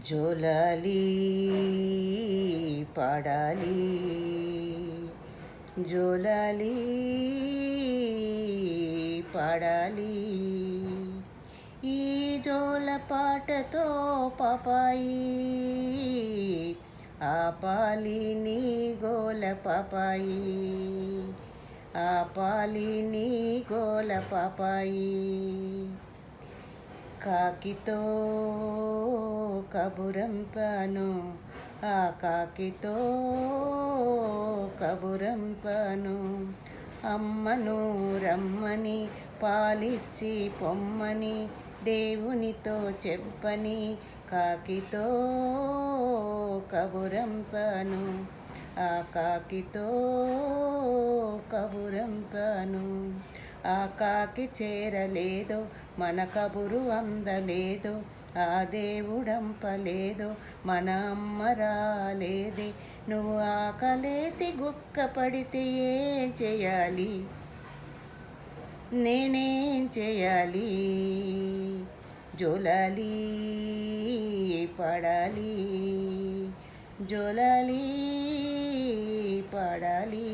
జోలాలి పాడాలి జోలాలి పాడాలి ఈ జోల పాటతో పాపాయి ఆపాలి నీ గోల పాపాయి ఆపాలి నీ గోల పాపాయి కాకితో కబురంపాను ఆ కాకితో కబురంపాను అమ్మను రమ్మని పాలిచ్చి పొమ్మని దేవునితో చెప్పని కాకితో కబురంపాను ఆ కాకితో కబురంపాను ఆ కాకి చేరలేదు మన కబురు అందలేదు ఆ దేవుడంపలేదు మన అమ్మ రాలేదే నువ్వు ఆకలేసి గుక్క పడితే ఏం చేయాలి నేనేం చేయాలి జోలాలి పడాలి జోలాలి పడాలి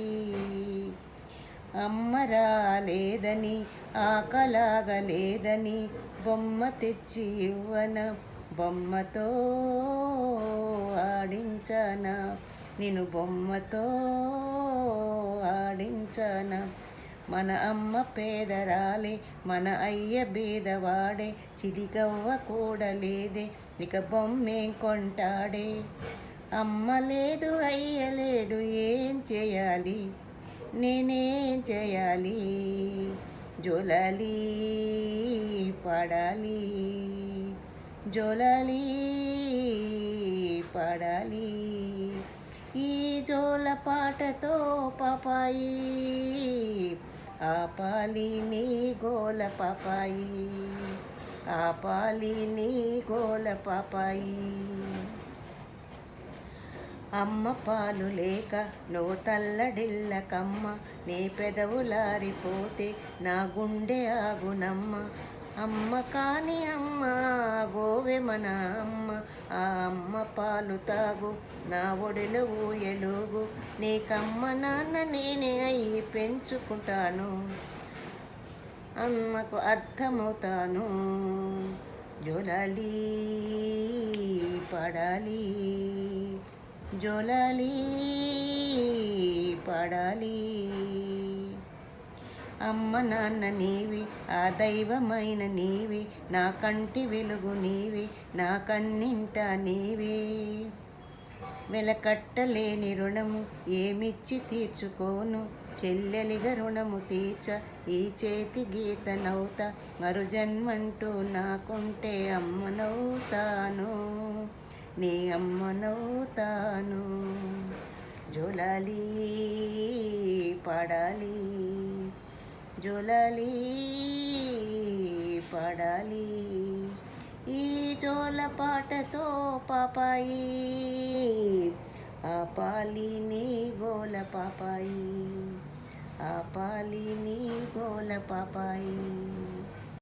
అమ్మ రాలేదని ఆకలాగలేదని బొమ్మ తెచ్చి ఇవ్వన బొమ్మతో ఆడించనా నేను బొమ్మతో ఆడించనా మన అమ్మ పేదరాలే మన అయ్య బీదవాడే చిదిగవ్వ కూడలేదే ఇక బొమ్మేం కొంటాడే అమ్మ లేదు అయ్య లేడు ఏం చేయాలి నేనేం చేయాలి జోలాలి పడాలి జోలాలి పడాలి ఈ జోల పాటతో పాపాయి ఆపాలి నీ గోల పాపాయి ఆపాలి నీ గోల పాపాయి అమ్మ పాలు లేక నువ్వు తల్లడిల్లకమ్మ నీ పెదవులారిపోతే నా గుండె ఆగునమ్మ అమ్మ కాని అమ్మ గోవె మన అమ్మ ఆ అమ్మ పాలు తాగు నా ఒడిలో ఊయలుగు నీకమ్మ నాన్న నేనే అయ్యి పెంచుకుంటాను అమ్మకు అర్థమవుతాను జోలాలి పడాలి జోలాలి పడాలి అమ్మ నాన్న నీవి ఆ దైవమైన నీవి నా కంటి వెలుగు నీవి నా కన్నింట నీవే వెలకట్టలేని రుణము ఏమిచ్చి తీర్చుకోను చెల్లెలిగా రుణము తీర్చ ఈ చేతి గీత నవ్వుత మరు జన్మంటూ నాకుంటే అమ్మనవుతాను నీ అమ్మనవుతాను జోలాలి పడాలి జోలాలి పడాలి ఈ జోల పాటతో పాపాయి ఆపాలి నీ గోల పాపాయి ఆపాలి నీ గోల పాపాయి